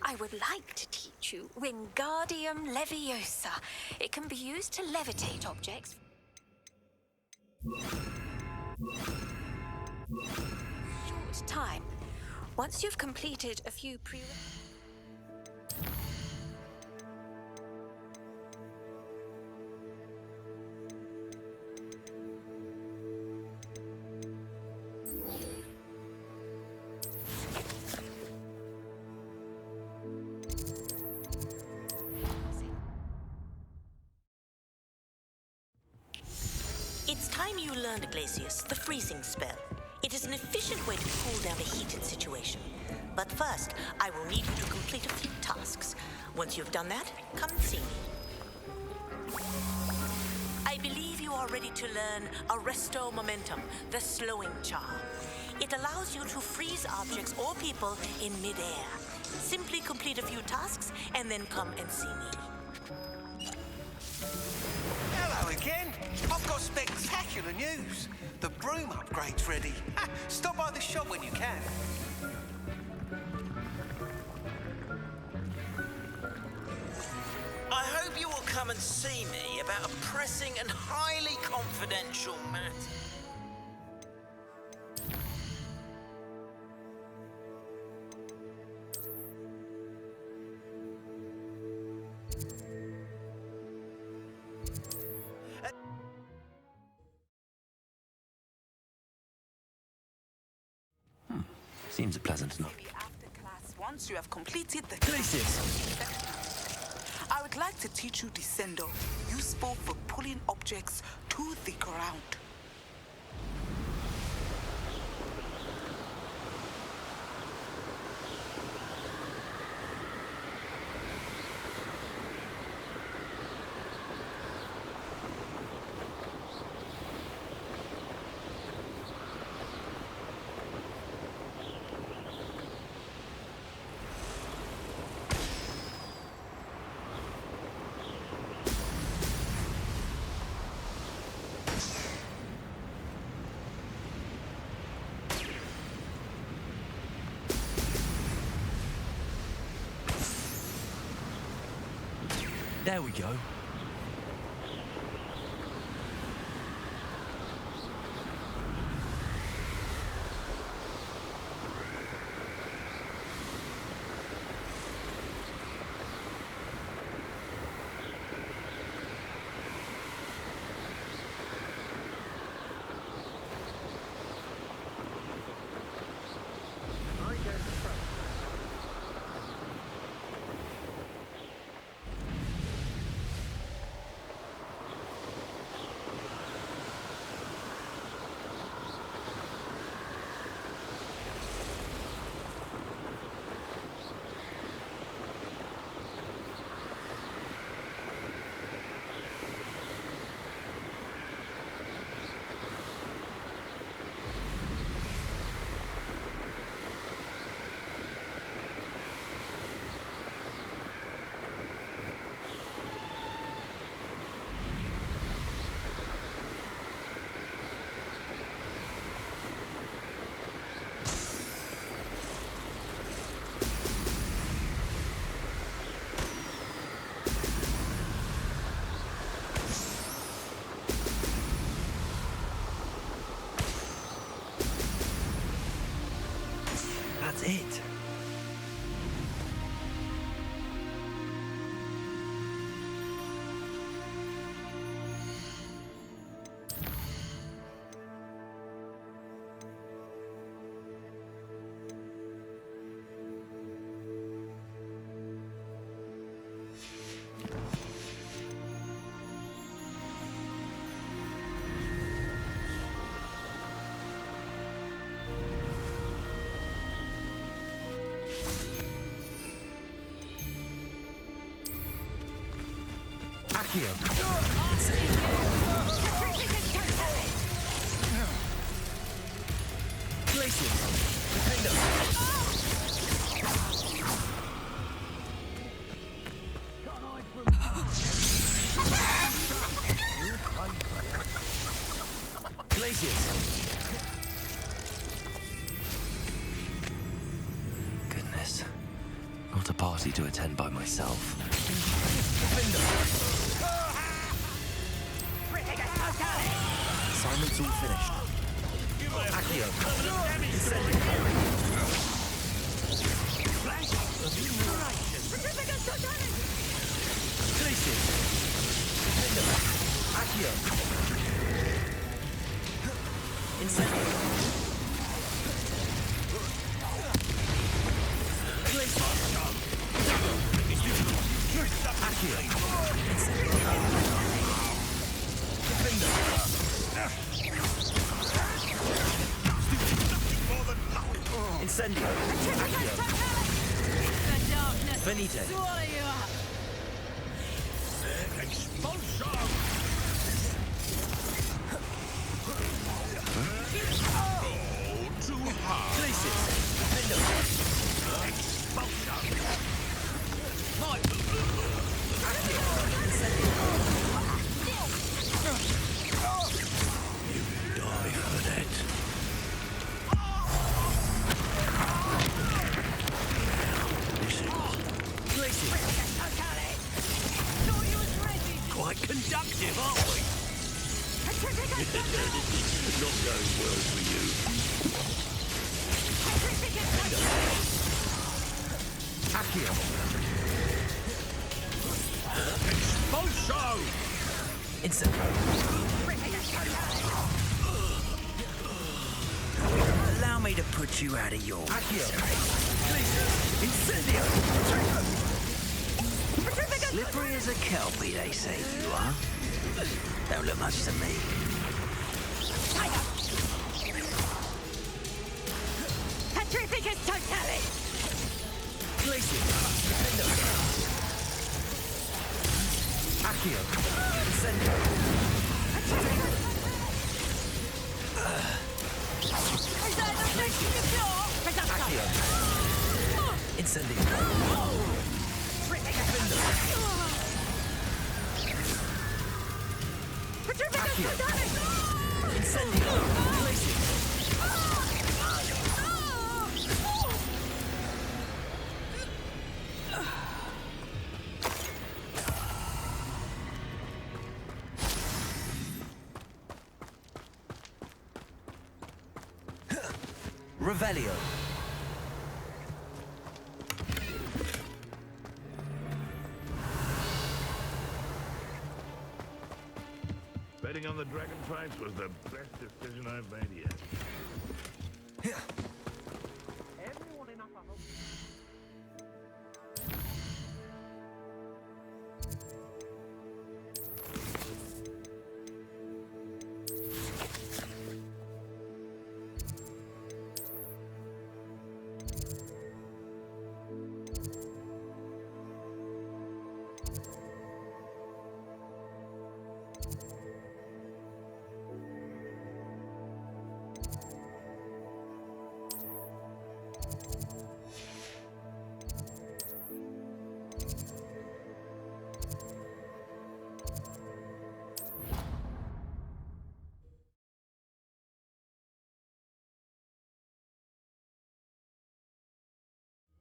I would like to teach you WINGARDIUM LEVIOSA. It can be used to levitate objects. Short time. Once you've completed a few It's time you learned, Glacius, the freezing spell. It is an efficient way to cool down a heated situation. But first, I will need you to complete a few tasks. Once you've done that, come and see me. I believe you are ready to learn Arresto Momentum, the slowing charm. It allows you to freeze objects or people in mid-air. Simply complete a few tasks and then come and see me. Hello again. I've got spectacular news. The broom upgrade's ready. Stop by the shop when you can. I hope you will come and see me about a pressing and highly confidential matter. Seems pleasant enough. Maybe after class, once you have completed the Glacius! I would like to teach you Descendo, useful for pulling objects to the ground. There we go. That's it. Accio. Glacius. Defend us. Glacius. Goodness. Not not a party to attend by myself. Assignment's all finished. Accio. Glacius. Accio. Incendio. Accio. Incendio. Accio. Venite. Glacius. Quite conductive, aren't we? Not going well for you. Accio. Expulso! Incendio. Allow me to put you out of your Accio. Incendio! Slippery as a kelpie, they say you are. Don't look much to me. Petrificus totale! Glacius. Accio. Incendio. Accio. Incendio. Accio. Incendio. Glacius. Revelio. Betting on the dragon fights was the best decision I've made yet.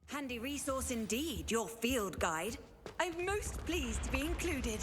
Handy resource indeed, your field guide. I'm most pleased to be included.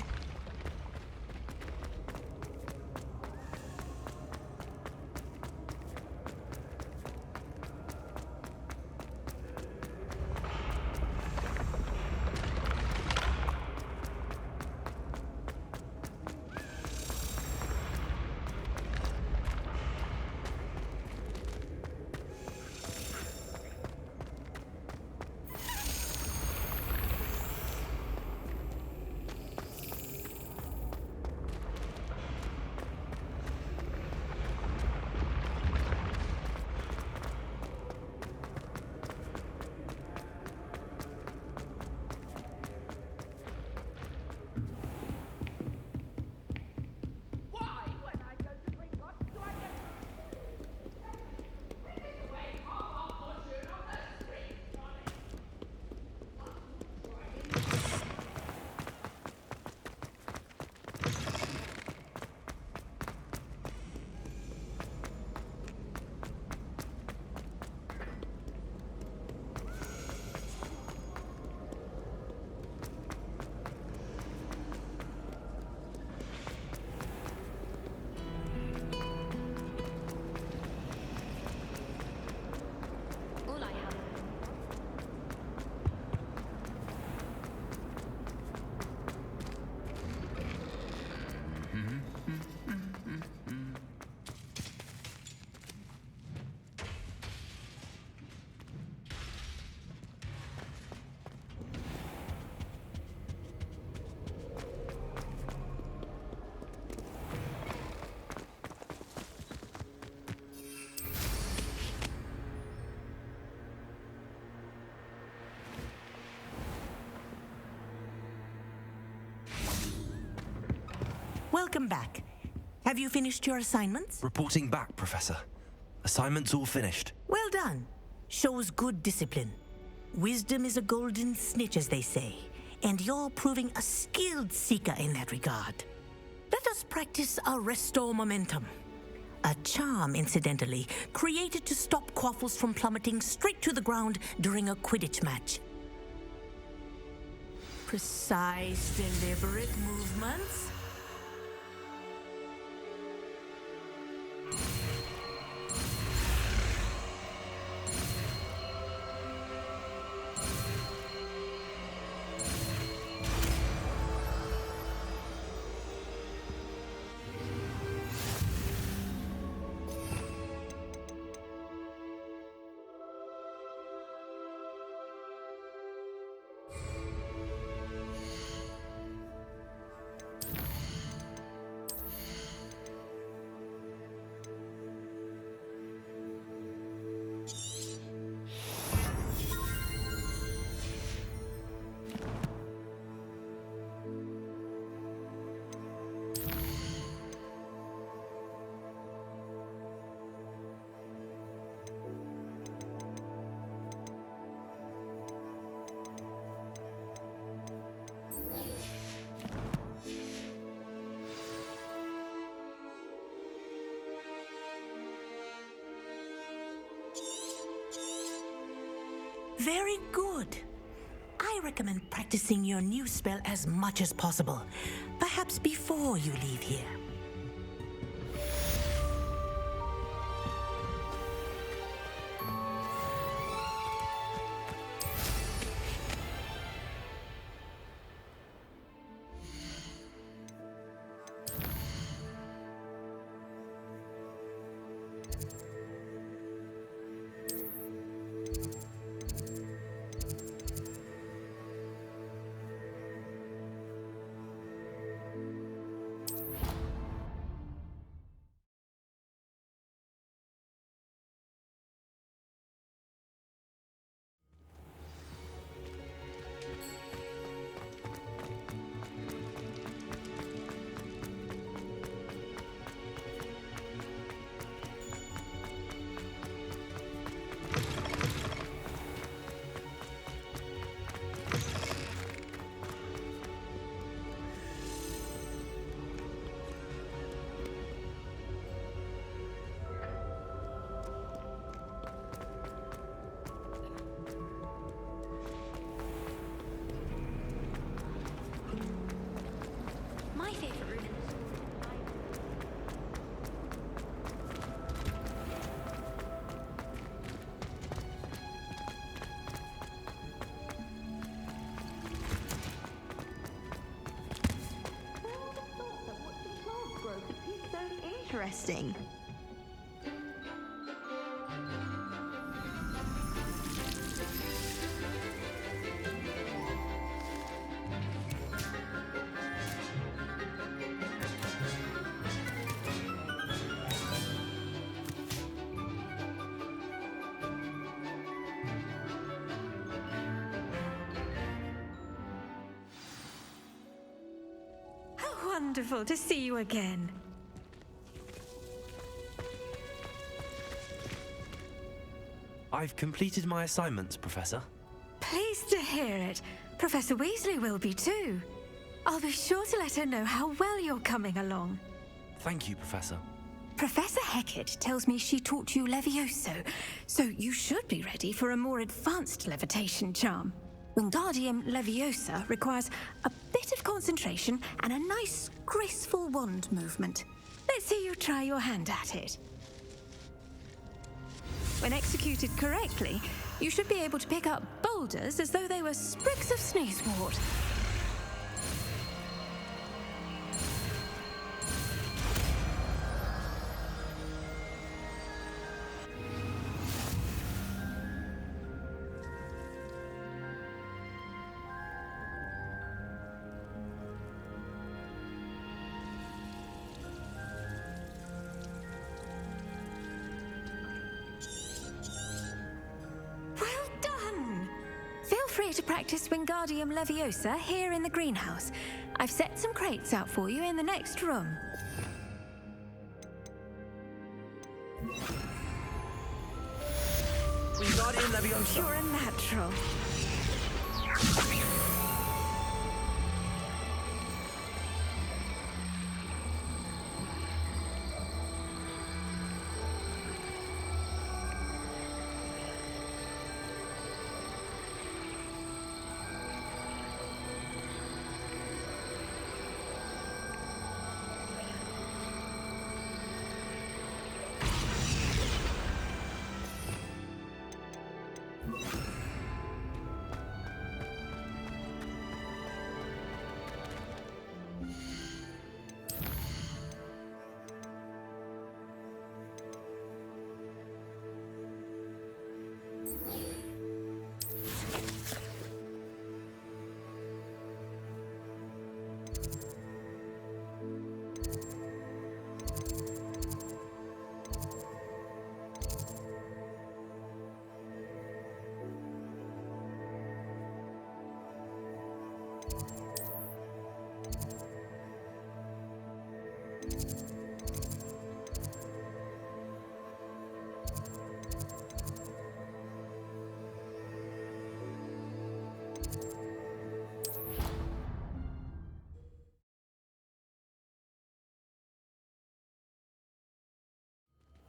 Welcome back. Have you finished your assignments? Reporting back, Professor. Assignments all finished. Well done. Shows good discipline. Wisdom is a golden snitch, as they say, and you're proving a skilled seeker in that regard. Let us practice Arresto Momentum. A charm, incidentally, created to stop quaffles from plummeting straight to the ground during a Quidditch match. Precise, deliberate movements. Very good. I recommend practicing your new spell as much as possible, perhaps before you leave here. Interesting. How wonderful to see you again. I've completed my assignments, Professor. Pleased to hear it. Professor Weasley will be too. I'll be sure to let her know how well you're coming along. Thank you, Professor. Professor Hecat tells me she taught you Levioso, so you should be ready for a more advanced levitation charm. WINGARDIUM LEVIOSA requires a bit of concentration and a nice, graceful wand movement. Let's see you try your hand at it. When executed correctly, you should be able to pick up boulders as though they were sprigs of sneezewort. free to practice Wingardium Leviosa here in the greenhouse. I've set some crates out for you in the next room. Wingardium Leviosa. You're a natural.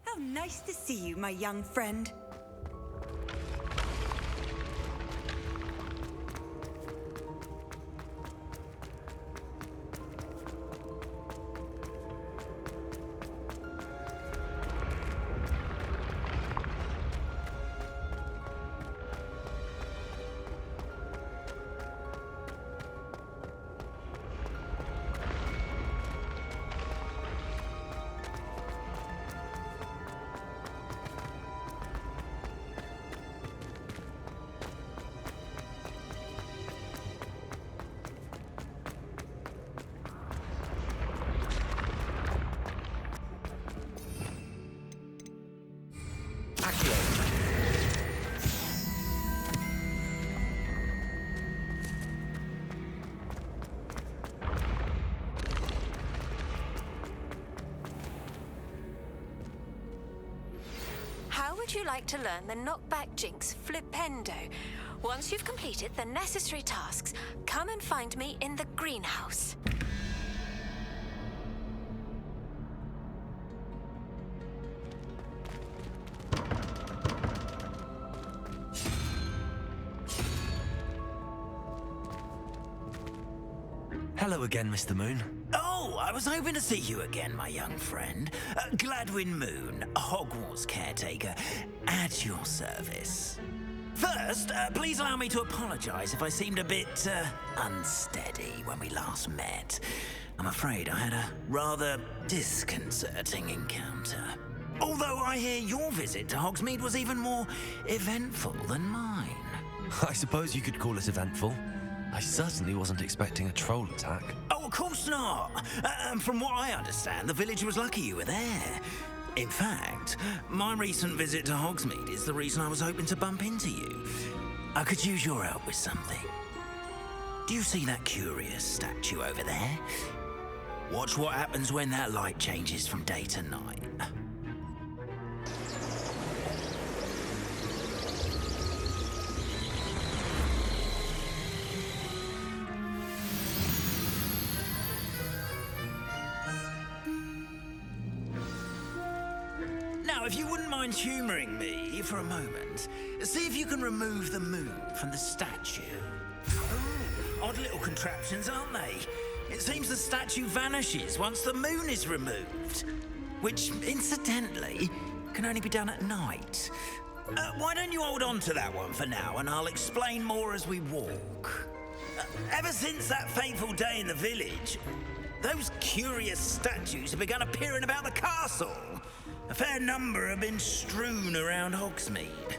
How nice to see you, my young friend. How would you like to learn the knockback jinx Flipendo? Once you've completed the necessary tasks, come and find me in the greenhouse. Hello again, Mr. Moon. Oh, I was hoping to see you again, my young friend. Gladwin Moon, Hogwarts caretaker, at your service. First, please allow me to apologize if I seemed a bit unsteady when we last met. I'm afraid I had a rather disconcerting encounter. Although I hear your visit to Hogsmeade was even more eventful than mine. I suppose you could call it eventful. I certainly wasn't expecting a troll attack. Oh, of course not. From what I understand, the village was lucky you were there. In fact, my recent visit to Hogsmeade is the reason I was hoping to bump into you. I could use your help with something. Do you see that curious statue over there? Watch what happens when that light changes from day to night. Now, if you wouldn't mind humouring me for a moment, see if you can remove the moon from the statue. Ooh, odd little contraptions, aren't they? It seems the statue vanishes once the moon is removed, which, incidentally, can only be done at night. Why don't you hold on to that one for now, and I'll explain more as we walk. Ever since that fateful day in the village, those curious statues have begun appearing about the castle. A fair number have been strewn around Hogsmeade.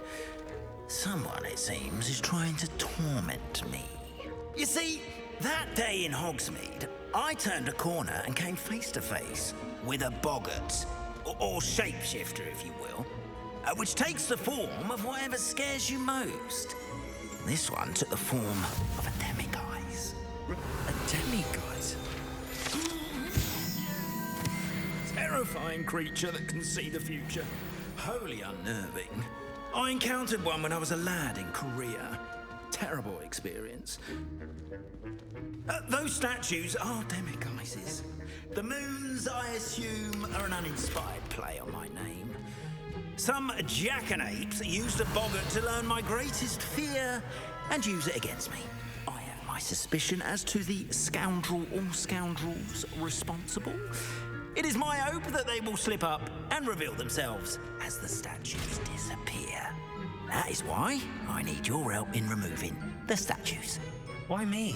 Someone, it seems, is trying to torment me. You see, that day in Hogsmeade, I turned a corner and came face to face with a boggart, or shapeshifter, if you will, which takes the form of whatever scares you most. This one took the form of a demiguise. A demiguise? Terrifying creature that can see the future. Wholly unnerving. I encountered one when I was a lad in Korea. Terrible experience. Those statues are demiguises. The moons, I assume, are an uninspired play on my name. Some jackanapes used a boggart to learn my greatest fear and use it against me. I have my suspicion as to the scoundrel or scoundrels responsible. It is my hope that they will slip up and reveal themselves as the statues disappear. That is why I need your help in removing the statues. Why me?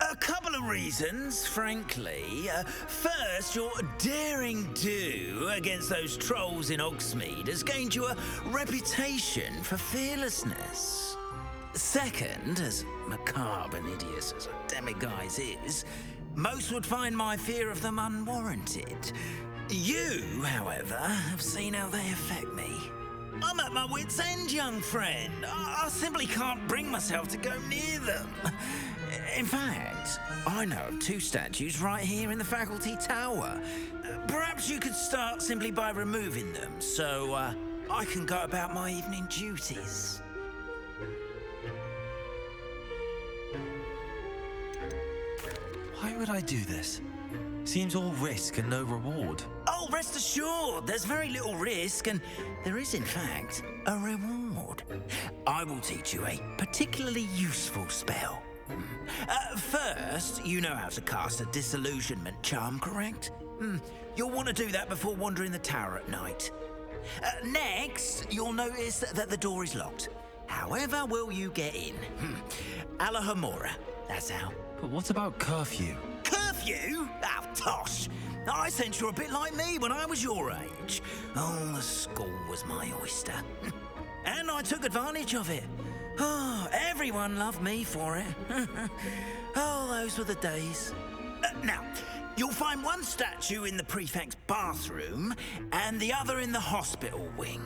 A couple of reasons, frankly. First, your daring do against those trolls in Hogsmeade has gained you a reputation for fearlessness. Second, as macabre and hideous as a demiguise is, most would find my fear of them unwarranted. You, however, have seen how they affect me. I'm at my wit's end, young friend. I simply can't bring myself to go near them. In fact, I know of 2 statues right here in the faculty tower. Perhaps you could start simply by removing them, so I can go about my evening duties. Why would I do this? Seems all risk and no reward. Oh, rest assured, there's very little risk, and there is, in fact, a reward. I will teach you a particularly useful spell. First, you know how to cast a disillusionment charm, correct? You'll want to do that before wandering the tower at night. Next, you'll notice that the door is locked. However will you get in? Alahomora, that's how. But what about curfew? Curfew? Oh, tosh. I sense you're a bit like me when I was your age. Oh, the school was my oyster. And I took advantage of it. Oh, everyone loved me for it. Oh, those were the days. Now, you'll find one statue in the prefect's bathroom and the other in the hospital wing.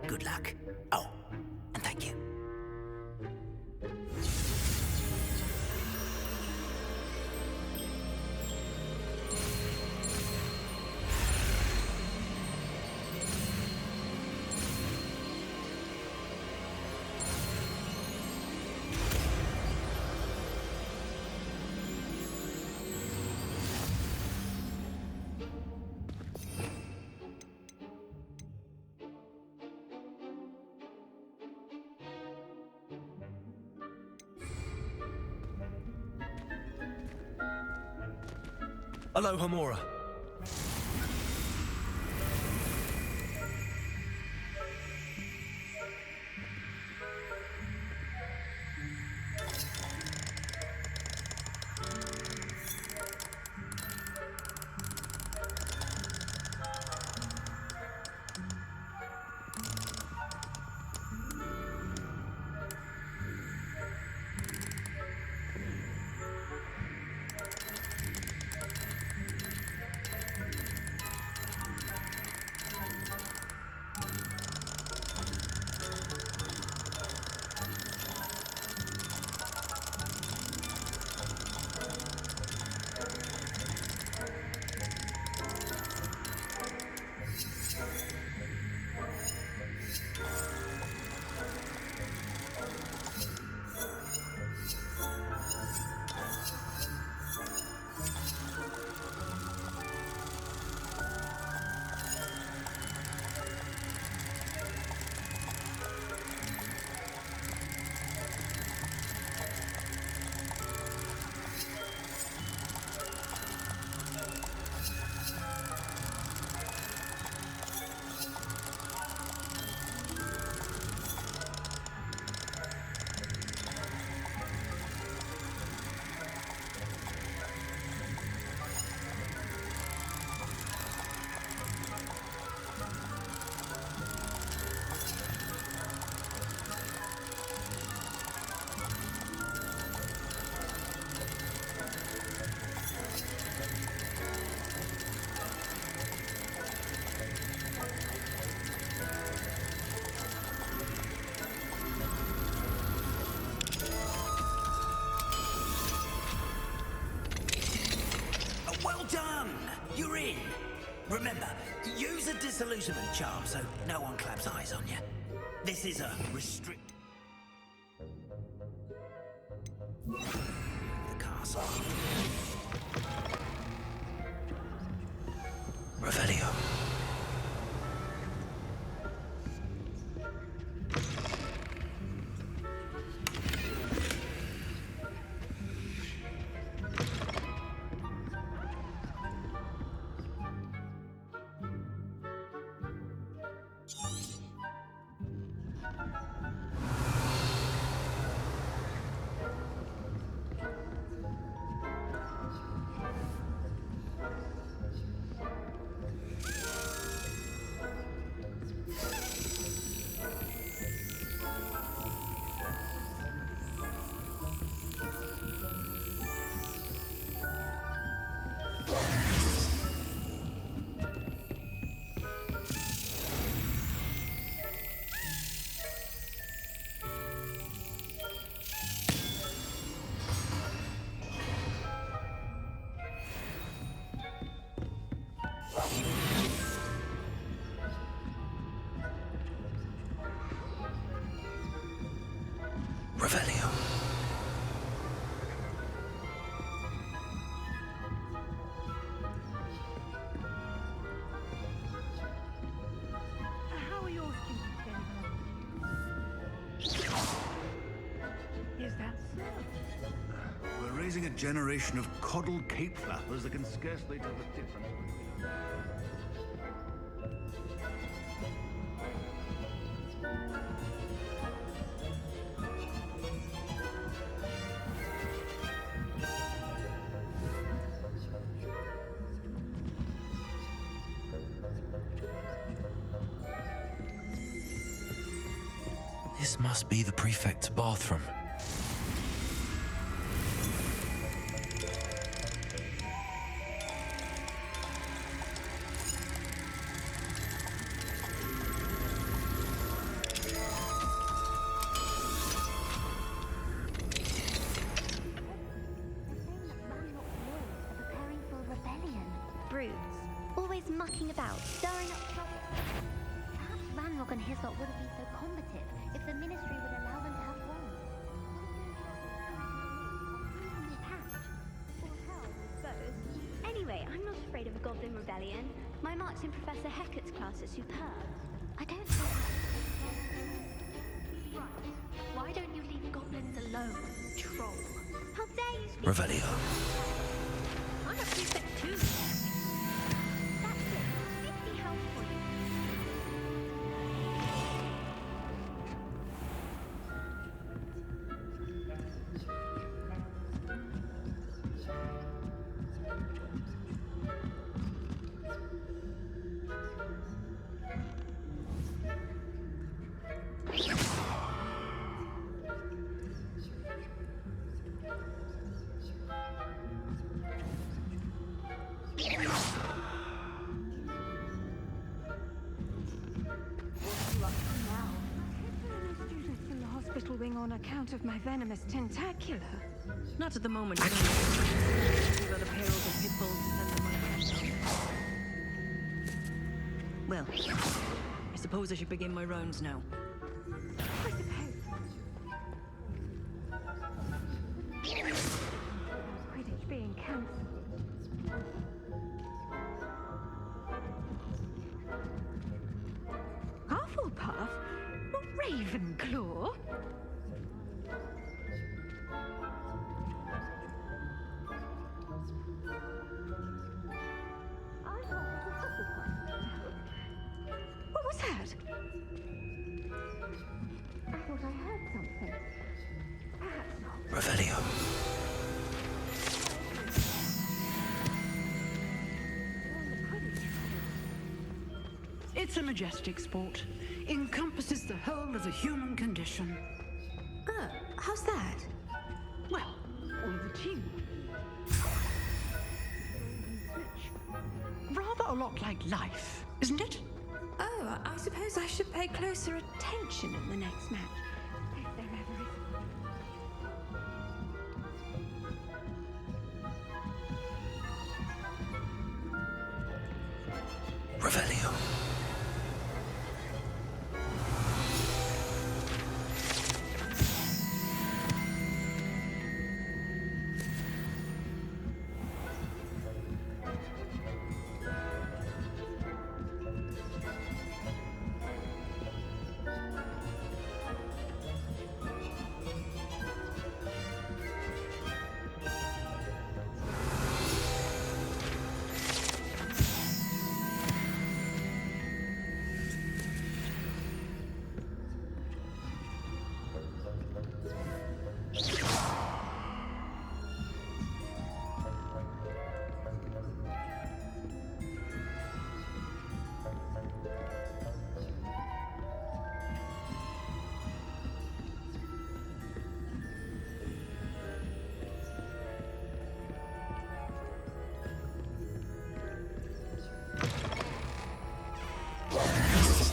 Good luck. Oh, and thank you. Hello, Homora. Remember, use a disillusionment charm so no one claps eyes on you. This is a restrict. The castle. Revelio. Revelio. How are your students getting on? Is that so? We're raising a generation of coddled cape flappers that can scarcely tell the difference between. This must be the prefect's bathroom. Preparing for a rebellion. Brutes, always mucking about, stirring up trouble. Perhaps Ranrock and Hislop wouldn't be so combative if the Ministry would allow them to have one. Anyway, I'm not afraid of a goblin rebellion. My marks in Professor Hecat's class are superb. I don't think... Right. Why don't you leave goblins alone, troll? How dare you speak... Revelio. I'm a prefect too. That's it. 50 health points. Wing on account of my venomous tentacula. Not at the moment. We've got a payroll of pit bulls to send them my. Well, I suppose I should begin my rounds now. I suppose. Quidditch being cancelled. Hufflepuff? Not Ravenclaw? What was that? I thought I heard something. Perhaps not. Revelio. It's a majestic sport. Encompasses the whole of the human condition. Oh, how's that? Well, on the team. Rather a lot like life, isn't it? Oh, I suppose I should pay closer attention in the next match. If there ever is. Revelio.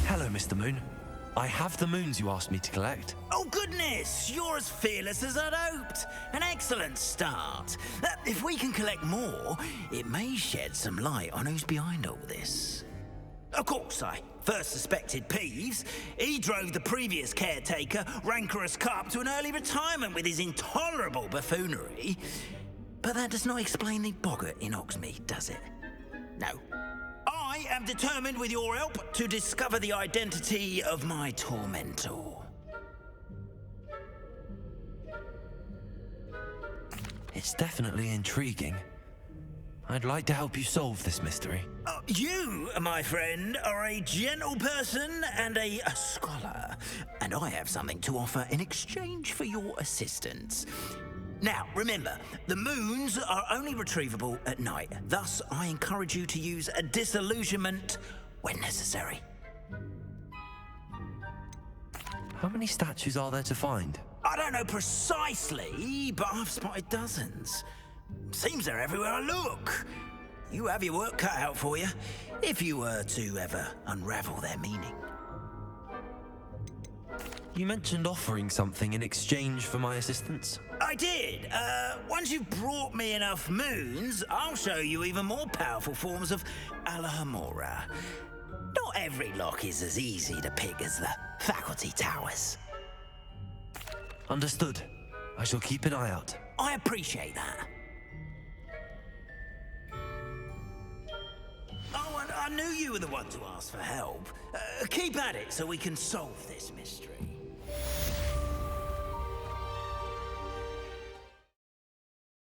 Hello, Mr. Moon. I have the moons you asked me to collect. Oh, goodness! You're as fearless as I'd hoped. An excellent start. If we can collect more, it may shed some light on who's behind all this. Of course, I first suspected Peeves. He drove the previous caretaker, Rancorous Carp, to an early retirement with his intolerable buffoonery. But that does not explain the boggart in Hogsmeade, does it? No. I am determined, with your help, to discover the identity of my tormentor. It's definitely intriguing. I'd like to help you solve this mystery. You, my friend, are a gentle person and a scholar, and I have something to offer in exchange for your assistance. Now, remember, the moons are only retrievable at night. Thus, I encourage you to use a disillusionment when necessary. How many statues are there to find? I don't know precisely, but I've spotted dozens. Seems they're everywhere I look. You have your work cut out for you, if you were to ever unravel their meaning. You mentioned offering something in exchange for my assistance. I did. Once you've brought me enough moons, I'll show you even more powerful forms of Alohomora. Not every lock is as easy to pick as the faculty towers. Understood. I shall keep an eye out. I appreciate that. Oh, and I knew you were the one to ask for help. Keep at it so we can solve this mystery.